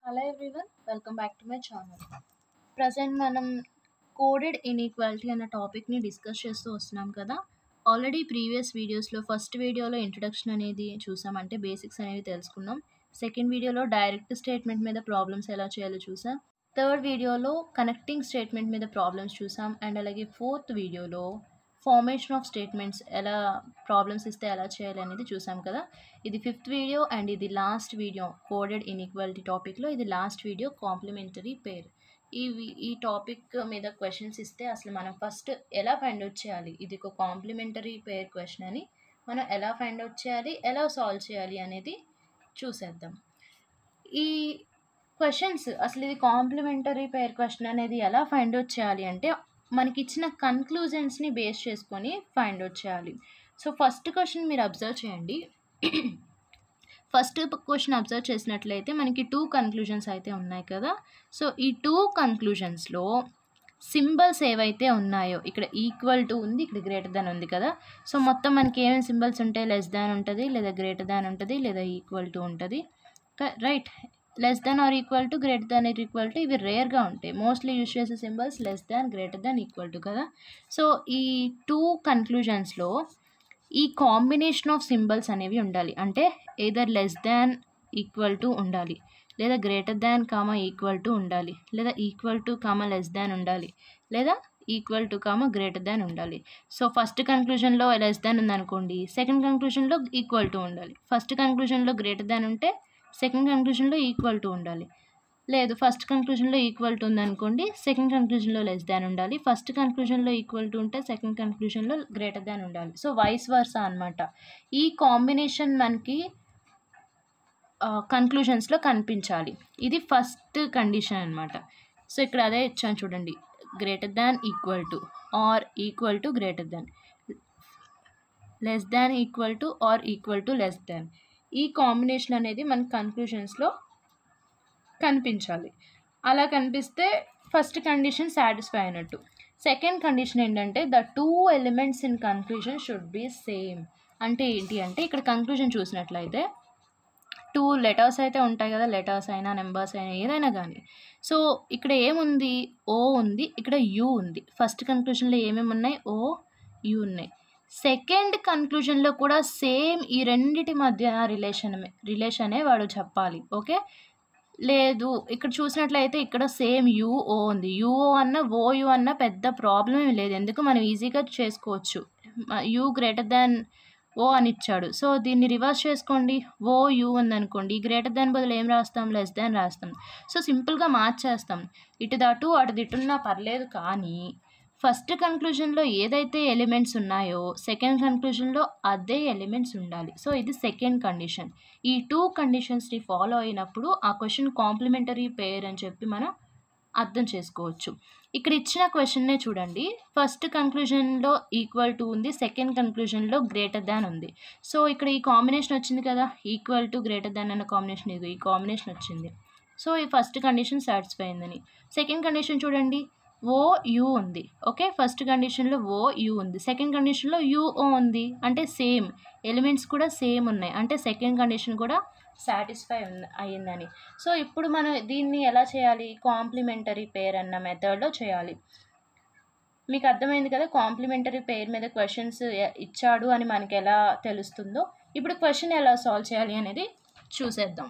Hello everyone, welcome back to my channel. Present మనం coded inequality అనే టాపిక్ని discuss చేస్తూ వస్తున్నాం కదా. ఆల్రెడీ ప్రీవియస్ వీడియోస్లో ఫస్ట్ వీడియోలో ఇంట్రడక్షన్ అనేది చూసాం, అంటే బేసిక్స్ అనేవి తెలుసుకున్నాం. సెకండ్ వీడియోలో డైరెక్ట్ స్టేట్మెంట్ మీద ప్రాబ్లమ్స్ ఎలా చేయాలో చూసాం. థర్డ్ వీడియోలో కనెక్టింగ్ స్టేట్మెంట్ మీద ప్రాబ్లమ్స్ చూసాం. అండ్ అలాగే ఫోర్త్ వీడియోలో ఫార్మేషన్ ఆఫ్ స్టేట్మెంట్స్ ఎలా ప్రాబ్లమ్స్ ఇస్తే ఎలా చేయాలి అనేది చూసాం కదా. ఇది ఫిఫ్త్ వీడియో అండ్ ఇది లాస్ట్ వీడియో కోడెడ్ ఇన్ఈక్వాలిటీ టాపిక్లో. ఇది లాస్ట్ వీడియో కాంప్లిమెంటరీ పేర్. ఈ టాపిక్ మీద క్వశ్చన్స్ ఇస్తే అసలు మనం ఫస్ట్ ఎలా ఫైండ్ అవుట్ చేయాలి, ఇది ఒక కాంప్లిమెంటరీ పేర్ క్వశ్చన్ అని మనం ఎలా ఫైండ్ అవుట్ చేయాలి, ఎలా సాల్వ్ చేయాలి అనేది చూసేద్దాం. ఈ క్వశ్చన్స్ అసలు ఇది కాంప్లిమెంటరీ పేర్ క్వశ్చన్ అనేది ఎలా ఫైండ్ అవుట్ చేయాలి అంటే మనకి ఇచ్చిన కన్క్లూజన్స్ని బేస్ చేసుకొని ఫైండ్ అవుట్ చేయాలి. సో ఫస్ట్ క్వశ్చన్ మీరు అబ్జర్వ్ చేయండి. ఫస్ట్ క్వశ్చన్ అబ్జర్వ్ చేసినట్లయితే మనకి 2 కన్క్లూజన్స్ అయితే ఉన్నాయి కదా. సో ఈ 2 కన్క్లూజన్స్లో సింబల్స్ ఏవైతే ఉన్నాయో, ఇక్కడ ఈక్వల్ టు ఉంది, ఇక్కడ గ్రేటర్ దాన్ ఉంది కదా. సో మొత్తం మనకి ఏమేమి సింబల్స్ ఉంటాయి, లెస్ దాన్ ఉంటుంది, లేదా గ్రేటర్ దాన్ ఉంటుంది, లేదా ఈక్వల్ టు ఉంటుంది, right. Less than or equal to, greater than or equal to ఇవి రేర్గా ఉంటాయి. మోస్ట్లీ యూజ్ చేసే symbols less than, greater than, equal to కదా. సో ఈ 2 కన్క్లూజన్స్లో ఈ కాంబినేషన్ ఆఫ్ సింబల్స్ అనేవి ఉండాలి. అంటే either less than equal to ఉండాలి, లేదా greater than comma equal to ఉండాలి, లేదా equal to comma less than ఉండాలి, లేదా equal to comma greater than ఉండాలి. సో ఫస్ట్ కన్క్లూజన్లో లెస్ దాన్ ఉందనుకోండి, సెకండ్ కన్క్లూజన్లో ఈక్వల్ టు ఉండాలి. ఫస్ట్ కన్క్లూజన్లో గ్రేటర్ దాన్ ఉంటే సెకండ్ కన్క్లూజన్లో ఈక్వల్ టు ఉండాలి. లేదు, ఫస్ట్ కన్క్లూజన్లో ఈక్వల్ టు ఉందనుకోండి, సెకండ్ కన్క్లూజన్లో లెస్ దాన్ ఉండాలి. ఫస్ట్ కన్క్లూజన్లో ఈక్వల్ టు ఉంటే సెకండ్ కన్క్లూజన్లో గ్రేటర్ దాన్ ఉండాలి. సో వైస్ వర్సా అనమాట. ఈ కాంబినేషన్ మనకి కన్క్లూజన్స్లో కనిపించాలి. ఇది ఫస్ట్ కండిషన్ అనమాట. సో ఇక్కడ అదే ఇచ్చాను చూడండి, greater than equal to or equal to greater than, less than equal to or equal to less than. ఈ కాంబినేషన్ అనేది మన కన్క్లూజన్స్లో కనిపించాలి. అలా కనిపిస్తే ఫస్ట్ కండిషన్ సాటిస్ఫై అయినట్టు. సెకండ్ కండిషన్ ఏంటంటే the 2 elements in conclusion should be same. అంటే ఏంటి అంటే ఇక్కడ కన్క్లూజన్ చూసినట్లయితే 2 లెటర్స్ అయితే ఉంటాయి కదా, లెటర్స్ అయినా నెంబర్స్ అయినా ఏదైనా కానీ. సో ఇక్కడ ఏముంది, ఓ ఉంది, ఇక్కడ యూ ఉంది. ఫస్ట్ కన్క్లూజన్లో ఏమేమి ఉన్నాయి, ఓ యూ ఉన్నాయి. సెకండ్ కన్క్లూజన్లో కూడా సేమ్ ఈ రెండిటి మధ్య రిలేషనే వాడు చెప్పాలి. ఓకే, లేదు ఇక్కడ చూసినట్లయితే ఇక్కడ సేమ్ యూఓ ఉంది. యూఓ అన్న ఓయూ అన్న పెద్ద ప్రాబ్లం ఏం లేదు, ఎందుకు మనం ఈజీగా చేసుకోవచ్చు. యూ గ్రేటర్ దాన్ ఓ అని ఇచ్చాడు. సో దీన్ని రివర్స్ చేసుకోండి, ఓ యూ ఉందనుకోండి, గ్రేటర్ దాన్ బదులు ఏం రాస్తాం, లెస్ దాన్ రాస్తాం. సో సింపుల్గా మార్చేస్తాం, ఇటు దటు అటు దిట్టున్నా పర్లేదు. కానీ ఫస్ట్ కన్క్లూజన్లో ఏదైతే ఎలిమెంట్స్ ఉన్నాయో సెకండ్ కన్క్లూజన్లో అదే ఎలిమెంట్స్ ఉండాలి. సో ఇది సెకండ్ కండిషన్. ఈ 2 కండిషన్స్ని ఫాలో అయినప్పుడు ఆ క్వశ్చన్ కాంప్లిమెంటరీ పేర్ అని చెప్పి మనం అర్థం చేసుకోవచ్చు. ఇక్కడ ఇచ్చిన క్వశ్చన్నే చూడండి, ఫస్ట్ కన్క్లూజన్లో ఈక్వల్ టు ఉంది, సెకండ్ కన్క్లూజన్లో గ్రేటర్ దాన్ ఉంది. సో ఇక్కడ ఈ కాంబినేషన్ వచ్చింది కదా, ఈక్వల్ టు గ్రేటర్ దాన్ అన్న కాంబినేషన్, ఇది ఈ కాంబినేషన్ వచ్చింది. సో ఈ ఫస్ట్ కండిషన్ సాటిస్ఫై అయిందని. సెకండ్ కండిషన్ చూడండి, ఓ యూ ఉంది. ఓకే, ఫస్ట్ కండిషన్లో ఓ యూ ఉంది, సెకండ్ కండిషన్లో యూఓ ఉంది. అంటే సేమ్ ఎలిమెంట్స్ కూడా సేమ్ ఉన్నాయి, అంటే సెకండ్ కండిషన్ కూడా సాటిస్ఫై అయ్యిందని. సో ఇప్పుడు మనం దీన్ని ఎలా చేయాలి, కాంప్లిమెంటరీ పేర్ అన్న మెథడ్లో చేయాలి. మీకు అర్థమైంది కదా, కాంప్లిమెంటరీ పేర్ మీద క్వశ్చన్స్ ఇచ్చాడు అని మనకి ఎలా తెలుస్తుందో. ఇప్పుడు క్వశ్చన్ ఎలా సాల్వ్ చేయాలి అనేది చూసేద్దాం.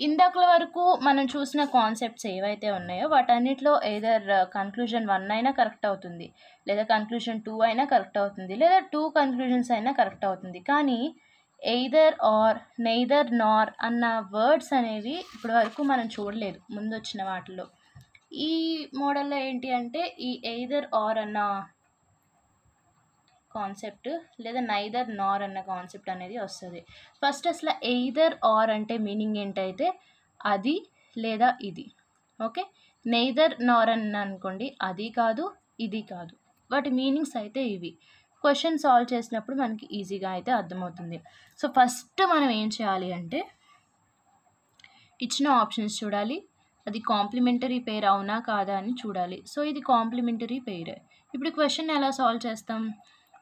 ఇందాకల వరకు మనం చూసిన కాన్సెప్ట్స్ ఏవైతే ఉన్నాయో వాటన్నిటిలో ఎయిదర్ కన్క్లూజన్ 1 అయినా కరెక్ట్ అవుతుంది, లేదా కన్క్లూజన్ 2 అయినా కరెక్ట్ అవుతుంది, లేదా 2 కన్క్లూజన్స్ అయినా కరెక్ట్ అవుతుంది. కానీ ఎయిదర్ ఆర్, నెయిదర్, నార్ అన్న వర్డ్స్ అనేవి ఇప్పటి వరకు మనం చూడలేదు ముందు వచ్చిన వాటిలో. ఈ మోడల్లో ఏంటి అంటే ఈ ఎయిదర్ ఆర్ అన్న కాన్సెప్ట్ లేదా నైదర్ నార్ అన్న కాన్సెప్ట్ అనేది వస్తుంది. ఫస్ట్ అసలు ఎయిదర్ ఆర్ అంటే మీనింగ్ ఏంటైతే అది లేదా ఇది. ఓకే, నెయిదర్ నార్ అని అనుకోండి, అది కాదు ఇది కాదు, వాటి మీనింగ్స్ అయితే ఇవి. క్వశ్చన్ సాల్వ్ చేసినప్పుడు మనకి ఈజీగా అయితే అర్థమవుతుంది. సో ఫస్ట్ మనం ఏం చేయాలి అంటే ఇచ్చిన ఆప్షన్స్ చూడాలి, అది కాంప్లిమెంటరీ పేర్ అవునా కాదా అని చూడాలి. సో ఇది కాంప్లిమెంటరీ పేర్. ఇప్పుడు క్వశ్చన్ ఎలా సాల్వ్ చేస్తాం,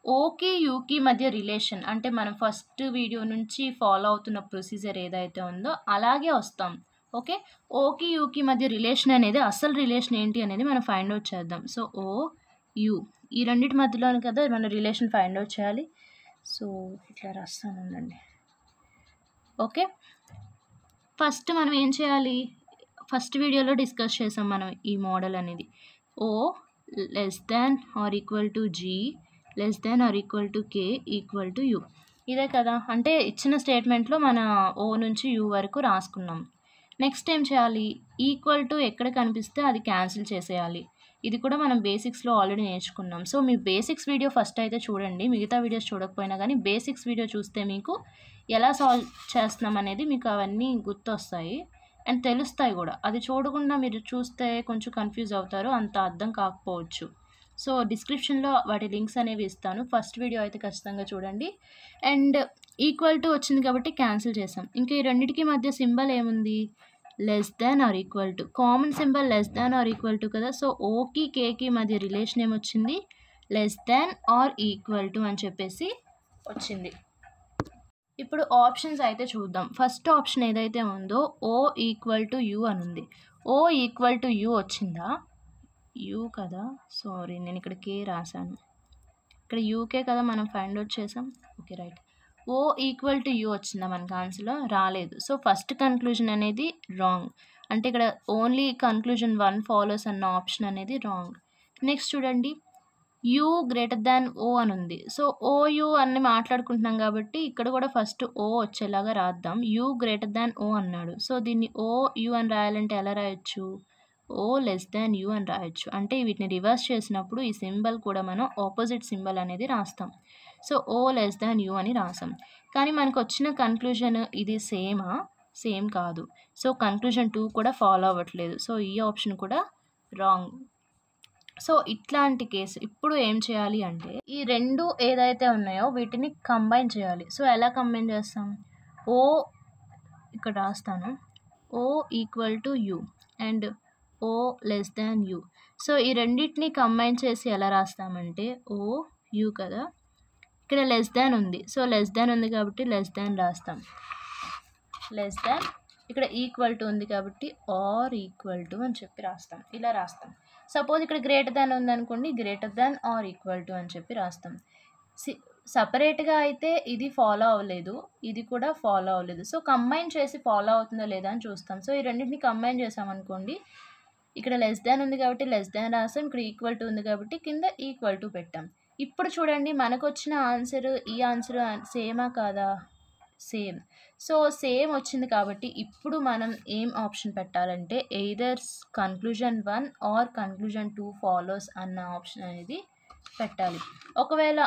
ఓకి యూకి మధ్య రిలేషన్ అంటే మనం ఫస్ట్ వీడియో నుంచి ఫాలో అవుతున్న ప్రొసీజర్ ఏదైతే ఉందో అలాగే వస్తాం. ఓకే. ఓకి యూకి మధ్య రిలేషన్ అనేది అసలు రిలేషన్ ఏంటి అనేది మనం ఫైండ్ అవుట్ చేద్దాం. సో ఓ యు ఈ రెండిటి మధ్యలోనే కదా మనం రిలేషన్ ఫైండ్ అవుట్ చేయాలి. సో ఇట్లా రాస్తానండి. ఓకే. ఫస్ట్ మనం ఏం చేయాలి, ఫస్ట్ వీడియోలో డిస్కస్ చేసాం మనం ఈ మోడల్ అనేది. O less than or equal to G less than or equal to K equal to U. ఇదే కదా, అంటే ఇచ్చిన స్టేట్మెంట్లో మన ఓ నుంచి యూ వరకు రాసుకున్నాం. నెక్స్ట్ ఏం చేయాలి, ఈక్వల్ టు ఎక్కడ కనిపిస్తే అది క్యాన్సిల్ చేసేయాలి. ఇది కూడా మనం బేసిక్స్లో ఆల్రెడీ నేర్చుకున్నాం. సో మీ బేసిక్స్ వీడియో ఫస్ట్ అయితే చూడండి, మిగతా వీడియోస్ చూడకపోయినా కానీ బేసిక్స్ వీడియో చూస్తే మీకు ఎలా సాల్వ్ చేస్తున్నాం అనేది మీకు అవన్నీ గుర్తొస్తాయి అండ్ తెలుస్తాయి కూడా. అది చూడకుండా మీరు చూస్తే కొంచెం కన్ఫ్యూజ్ అవుతారు, అంత అర్థం కాకపోవచ్చు. సో డిస్క్రిప్షన్లో వాటి లింక్స్ అనేవి ఇస్తాను. ఫస్ట్ వీడియో అయితే ఖచ్చితంగా చూడండి. అండ్ ఈక్వల్ టు వచ్చింది కాబట్టి క్యాన్సిల్ చేసాం. ఇంకా ఈ రెండింటికి మధ్య సింబల్ ఏముంది, less than or equal to. Common symbol less than or equal to కదా. సో ఓకి కేకి మధ్య రిలేషన్ ఏమొచ్చింది, less than or equal to అని చెప్పేసి వచ్చింది. ఇప్పుడు ఆప్షన్స్ అయితే చూద్దాం. ఫస్ట్ ఆప్షన్ ఏదైతే ఉందో ఓ ఈక్వల్ టు యూ అని ఉంది. ఓ ఈక్వల్ టు యూ వచ్చిందా, యూ కదా, సారీ నేను ఇక్కడ కే రాశాను, ఇక్కడ యూకే కదా మనం ఫైండ్ అవుట్ చేసాం. Okay right. Oh equal to you వచ్చిందా మనకు ఆన్సర్లో, రాలేదు. సో ఫస్ట్ కన్క్లూజన్ అనేది రాంగ్, అంటే ఇక్కడ ఓన్లీ కన్క్లూజన్ 1 ఫాలోస్ అన్న ఆప్షన్ అనేది రాంగ్. నెక్స్ట్ చూడండి, యూ గ్రేటర్ దాన్ ఓ అని ఉంది. సో ఓ యూ అని మాట్లాడుకుంటున్నాం కాబట్టి ఇక్కడ కూడా ఫస్ట్ ఓ వచ్చేలాగా రాద్దాం. యూ గ్రేటర్ దాన్ ఓ అన్నాడు. సో దీన్ని ఓ యూ అని రాయాలంటే ఎలా రాయొచ్చు, ఓ లెస్ దాన్ యూ అని రాయొచ్చు. అంటే వీటిని రివర్స్ చేసినప్పుడు ఈ సింబల్ కూడా మనం ఆపోజిట్ సింబల్ అనేది రాస్తాం. So O less than U అని రాసాం. కానీ మనకు వచ్చిన కన్క్లూజన్ ఇది సేమా, సేమ్ కాదు. సో కన్క్లూజన్ 2 కూడా ఫాలో అవ్వట్లేదు. సో ఈ ఆప్షన్ కూడా రాంగ్. సో ఇట్లాంటి కేసు ఇప్పుడు ఏం చేయాలి అంటే ఈ రెండు ఏదైతే ఉన్నాయో వీటిని కంబైన్ చేయాలి. సో ఎలా కంబైన్ చేస్తాం, ఓ ఇక్కడ రాస్తాను, O equal to U and O less than U. So ఈ రెండింటిని కంబైన్ చేసి ఎలా రాస్తామంటే ఓ యూ కదా, ఇక్కడ లెస్ దాన్ ఉంది. సో లెస్ దాన్ ఉంది కాబట్టి లెస్ దాన్ రాస్తాం, లెస్ దాన్, ఇక్కడ ఈక్వల్ టు ఉంది కాబట్టి ఆర్ ఈక్వల్ టు అని చెప్పి రాస్తాం, ఇలా రాస్తాం. సపోజ్ ఇక్కడ గ్రేటర్ దాన్ ఉందనుకోండి, greater than or equal to అని చెప్పి రాస్తాం. సపరేట్గా అయితే ఇది ఫాలో అవ్వలేదు, ఇది కూడా ఫాలో అవ్వలేదు. సో కంబైన్ చేసి ఫాలో అవుతుందో లేదా అని చూస్తాం. సో ఈ రెండింటిని కంబైన్ చేసామనుకోండి, ఇక్కడ లెస్ దాన్ ఉంది కాబట్టి లెస్ దాన్ రాసాం, ఇక్కడ ఈక్వల్ టు ఉంది కాబట్టి కింద ఈక్వల్ టు పెట్టాం. ఇప్పుడు చూడండి మనకు వచ్చిన ఆన్సర్ ఈ ఆన్సర్ సేమా కాదా, సేమ్. సో సేమ్ వచ్చింది కాబట్టి ఇప్పుడు మనం ఏం ఆప్షన్ పెట్టాలంటే either conclusion 1 or conclusion 2 follows అన్న ఆప్షన్ అనేది పెట్టాలి. ఒకవేళ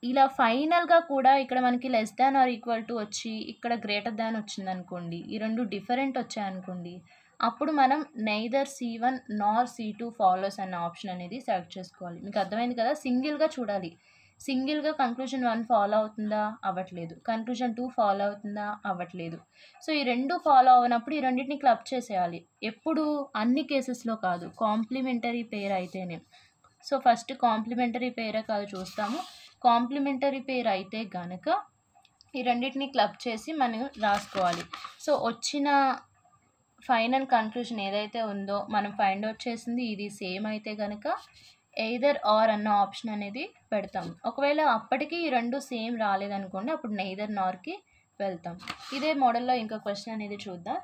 ఇలా ఫైనల్గా కూడా ఇక్కడ మనకి less than or equal to వచ్చి ఇక్కడ గ్రేటర్ దాన్ వచ్చిందనుకోండి, ఈ రెండు డిఫరెంట్ వచ్చాయనుకోండి, అప్పుడు మనం నైదర్ C1 నార్ C2 ఫాలోస్ అన్న ఆప్షన్ అనేది సెలెక్ట్ చేసుకోవాలి. మీకు అర్థమైంది కదా, సింగిల్గా చూడాలి. సింగిల్గా కన్క్లూజన్ 1 ఫాలో అవుతుందా, అవ్వట్లేదు. కన్క్లూజన్ 2 ఫాలో అవుతుందా, అవ్వట్లేదు. సో ఈ రెండు ఫాలో అవ్వనప్పుడు ఈ రెండింటిని క్లబ్ చేసేయాలి. ఎప్పుడు, అన్ని కేసెస్లో కాదు, కాంప్లిమెంటరీ పేర్ అయితేనే. సో ఫస్ట్ కాంప్లిమెంటరీ పేరే కాదు చూస్తాము. కాంప్లిమెంటరీ పేర్ అయితే కనుక ఈ రెండింటిని క్లబ్ చేసి మనం రాసుకోవాలి. సో వచ్చిన ఫైనల్ కన్క్లూజన్ ఏదైతే ఉందో మనం ఫైండ్ అవుట్ చేసింది ఇది సేమ్ అయితే కనుక ఎయిదర్ ఆర్ అన్న ఆప్షన్ అనేది పెడతాం. ఒకవేళ అప్పటికి ఈ రెండు సేమ్ రాలేదనుకోండి, అప్పుడు నెయిదర్ నార్కి వెళ్తాం. ఇదే మోడల్లో ఇంకో క్వశ్చన్ అనేది చూద్దాం.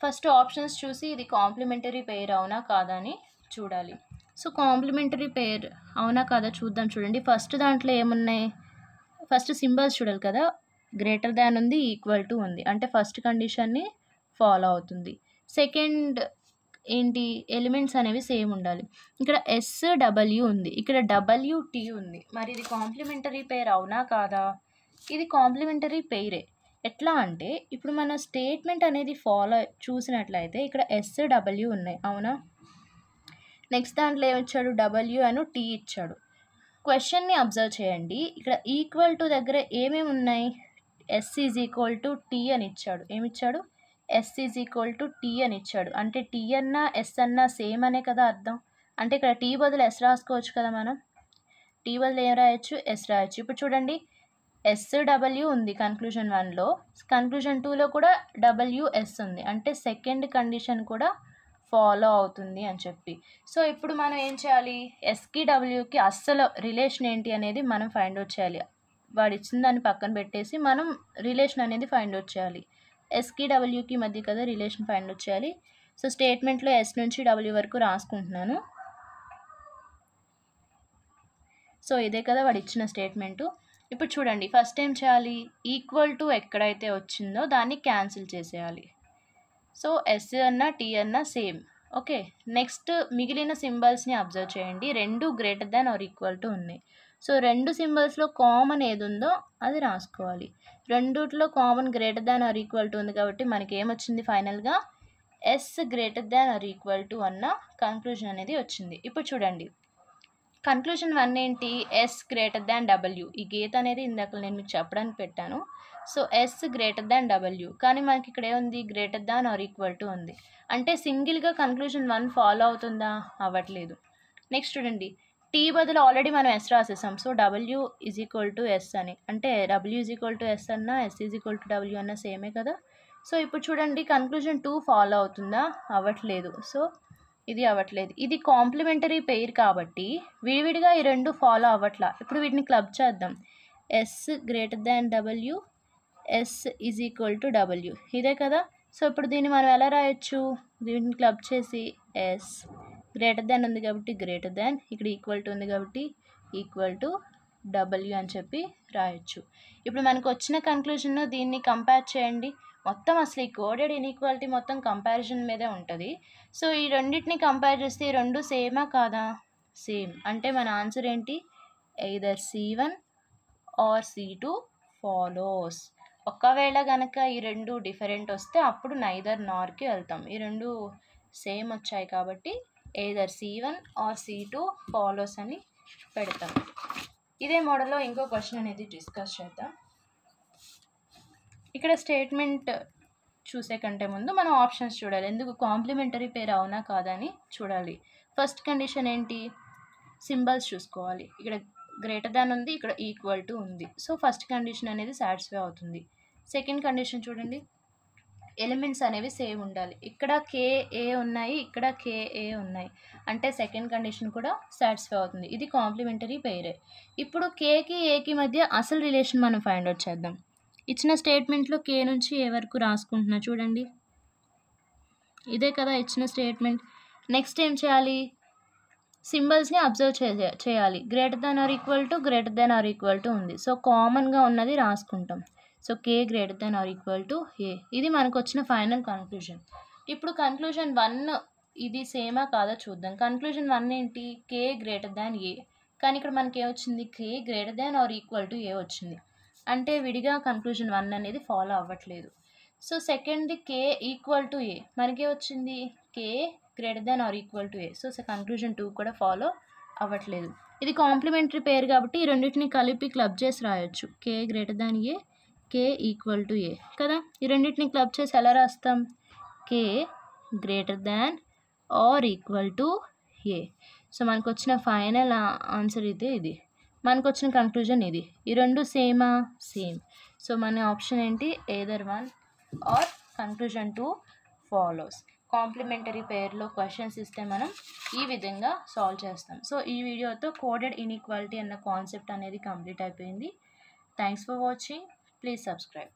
ఫస్ట్ ఆప్షన్స్ చూసి ఇది కాంప్లిమెంటరీ పేర్ అవునా కాదా అని చూడాలి. సో కాంప్లిమెంటరీ పేర్ అవునా కాదా చూద్దాం. చూడండి ఫస్ట్ దాంట్లో ఏమున్నాయి, ఫస్ట్ సింబల్స్ చూడాలి కదా, గ్రేటర్ దాన్ ఉంది, ఈక్వల్ టు ఉంది, అంటే ఫస్ట్ కండిషన్ని ఫాలో అవుతుంది. సెకండ్ ఏంటి, ఎలిమెంట్స్ అనేవి సేమ్ ఉండాలి. ఇక్కడ SW ఉంది, ఇక్కడ WT ఉంది. మరి ఇది కాంప్లిమెంటరీ పేర్ అవునా కాదా, ఇది కాంప్లిమెంటరీ పేరే. ఎట్లా అంటే ఇప్పుడు మన స్టేట్మెంట్ అనేది ఫాలో చూసినట్లయితే ఇక్కడ SW ఉన్నాయి అవునా, నెక్స్ట్ దాంట్లో ఏమిచ్చాడు, W అను T ఇచ్చాడు. క్వశ్చన్ని అబ్జర్వ్ చేయండి, ఇక్కడ ఈక్వల్ టు దగ్గర ఏమేమి ఉన్నాయి, S is equal to T అని ఇచ్చాడు. ఏమిచ్చాడు, S is equal to T అని ఇచ్చాడు. అంటే T అన్నా S అన్నా సేమ్ అనే కదా అర్థం. అంటే ఇక్కడ T బదులు S రాసుకోవచ్చు కదా మనం. టీ బదులు ఏం రాయొచ్చు, ఎస్ రాయొచ్చు. ఇప్పుడు చూడండి SW ఉంది కన్క్లూజన్ 1లో, కన్క్లూజన్ 2లో కూడా WS ఉంది, అంటే సెకండ్ కండిషన్ కూడా ఫాలో అవుతుంది అని చెప్పి. సో ఇప్పుడు మనం ఏం చేయాలి, ఎస్కి డబ్ల్యూకి అస్సలు రిలేషన్ ఏంటి అనేది మనం ఫైండ్ అవుట్ చేయాలి. వాడు ఇచ్చిన దాన్ని పక్కన పెట్టేసి మనం రిలేషన్ అనేది ఫైండ్ అవుట్ చేయాలి. ఎస్కి డబ్ల్యూకి మధ్య కదా రిలేషన్ ఫైండ్ అవుట్ చేయాలి. సో స్టేట్మెంట్లో ఎస్ నుంచి డబ్ల్యూ వరకు రాసుకుంటున్నాను. సో ఇదే కదా వాడు ఇచ్చిన స్టేట్మెంటు. ఇప్పుడు చూడండి ఫస్ట్ ఏం చేయాలి, ఈక్వల్ టు ఎక్కడైతే వచ్చిందో దాన్ని క్యాన్సిల్ చేసేయాలి. సో ఎస్ అన్నా టీ అన్నా సేమ్. ఓకే, నెక్స్ట్ మిగిలిన సింబల్స్ని అబ్జర్వ్ చేయండి, రెండు greater than or equal to ఉన్నాయి. సో రెండు సింబల్స్లో కామన్ ఏది ఉందో అది రాసుకోవాలి. రెండిట్లో common greater than or equal to ఉంది కాబట్టి మనకి ఏమొచ్చింది ఫైనల్గా, S greater than or equal to అన్న కంక్లూజన్ అనేది వచ్చింది. ఇప్పుడు చూడండి కన్క్లూజన్ 1 ఏంటి, ఎస్ గ్రేటర్ దాన్ డబ్ల్యూ. ఈ గీత అనేది ఇందాక నేను మీకు చెప్పడానికి పెట్టాను. So S greater than W, కానీ మనకి ఇక్కడ ఏముంది, greater than or equal to ఉంది. అంటే సింగిల్గా కన్క్లూజన్ 1 ఫాలో అవుతుందా, అవ్వట్లేదు. నెక్స్ట్ చూడండి టీ బదులు ఆల్రెడీ మనం ఎస్ రాసేసాం. So W is equal to S అని, అంటే W is equal to S అన్నా S is equal to W అన్న సేమే కదా. సో ఇప్పుడు చూడండి కన్క్లూజన్ 2 ఫాలో అవుతుందా, అవ్వట్లేదు. సో ఇది అవ్వట్లేదు. ఇది కాంప్లిమెంటరీ పెయిర్ కాబట్టి విడివిడిగా ఈ రెండు ఫాలో అవ్వట్లా. ఇప్పుడు వీటిని క్లబ్ చేద్దాం, S greater than W, S is equal to W, ఇదే కదా. సో ఇప్పుడు దీన్ని మనం ఎలా రాయొచ్చు, దీన్ని క్లబ్ చేసి ఎస్ గ్రేటర్ దాన్ ఉంది కాబట్టి గ్రేటర్ దాన్, ఇక్కడ ఈక్వల్ టు ఉంది కాబట్టి ఈక్వల్ టు డబ్ల్యూ అని చెప్పి రాయొచ్చు. ఇప్పుడు మనకు వచ్చిన కన్క్లూజన్ దీన్ని కంపేర్ చేయండి. మొత్తం అసలు ఈ కోడెడ్ ఇన్ఈక్వాలిటీ మొత్తం కంపారిజన్ మీదే ఉంటుంది. సో ఈ రెండింటిని కంపేర్ చేస్తే ఈ రెండు సేమా కాదా, సేమ్. అంటే మన ఆన్సర్ ఏంటి, either C1 are C2 follows. ఒకవేళ కనుక ఈ రెండు డిఫరెంట్ వస్తే అప్పుడు నైదర్ నార్కి వెళ్తాం. ఈ రెండు సేమ్ వచ్చాయి కాబట్టి either C1 are C2 follows అని పెడతాం. ఇదే మోడల్లో ఇంకో క్వశ్చన్ అనేది డిస్కస్ చేద్దాం. ఇక్కడ స్టేట్మెంట్ చూసే కంటే ముందు మనం ఆప్షన్స్ చూడాలి, ఎందుకు కాంప్లిమెంటరీ పేరు అవునా కాదా అని చూడాలి. ఫస్ట్ కండిషన్ ఏంటి, సింబల్స్ చూసుకోవాలి. ఇక్కడ గ్రేటర్ దాన్ ఉంది, ఇక్కడ ఈక్వల్ టు ఉంది. సో ఫస్ట్ కండిషన్ అనేది సాటిస్ఫై అవుతుంది. సెకండ్ కండిషన్ చూడండి, ఎలిమెంట్స్ అనేవి సేమ్ ఉండాలి. ఇక్కడ KA ఉన్నాయి, ఇక్కడ KA ఉన్నాయి, అంటే సెకండ్ కండిషన్ కూడా సాటిస్ఫై అవుతుంది. ఇది కాంప్లిమెంటరీ పేరే. ఇప్పుడు Kకి Aకి మధ్య అసలు రిలేషన్ మనం ఫైండ్ అవుట్ చేద్దాం. ఇచ్చిన స్టేట్మెంట్లో K నుంచి A వరకు రాసుకుంటున్నా చూడండి, ఇదే కదా ఇచ్చిన స్టేట్మెంట్. నెక్స్ట్ ఏం చేయాలి, సింబల్స్ని అబ్జర్వ్ చేయాలి. Greater than or equal to, greater than or equal to ఉంది. సో కామన్గా ఉన్నది రాసుకుంటాం. So K greater than or equal to A, ఇది మనకు వచ్చిన ఫైనల్ కన్క్లూజన్. ఇప్పుడు కన్క్లూజన్ 1 ఇది సేమా కాదా చూద్దాం. కన్క్లూజన్ 1 ఏంటి, K గ్రేటర్ దాన్ A, కానీ ఇక్కడ మనకి ఏమొచ్చింది, K greater than or equal to A వచ్చింది. అంటే విడిగా కన్క్లూజన్ 1 అనేది ఫాలో అవ్వట్లేదు. So second K equal to A, మనకే వచ్చింది K greater than or equal to A. So conclusion 2 కూడా ఫాలో అవ్వట్లేదు. ఇది కాంప్లిమెంటరీ పేర్ కాబట్టి ఈ రెండింటిని కలిపి క్లబ్ చేసి రాయొచ్చు, K greater than A, K equal to A కదా. ఈ రెండింటిని క్లబ్ చేసి ఎలా రాస్తాం, K greater than or equal to A. So మనకు వచ్చిన ఫైనల్ ఆన్సర్ ఇది మనకు వచ్చిన కన్క్లూజన్ ఇది. ఈ రెండు సేమా, సేమ్. సో మన ఆప్షన్ ఏంటి, either 1 or conclusion 2 follows. Complementary పేర్లో క్వశ్చన్స్ ఇస్తే మనం ఈ విధంగా సాల్వ్ చేస్తాం. సో ఈ వీడియోతో కోడెడ్ ఇన్ఈక్వాలిటీ అన్న కాన్సెప్ట్ అనేది కంప్లీట్ అయిపోయింది. Thanks for watching. Please subscribe.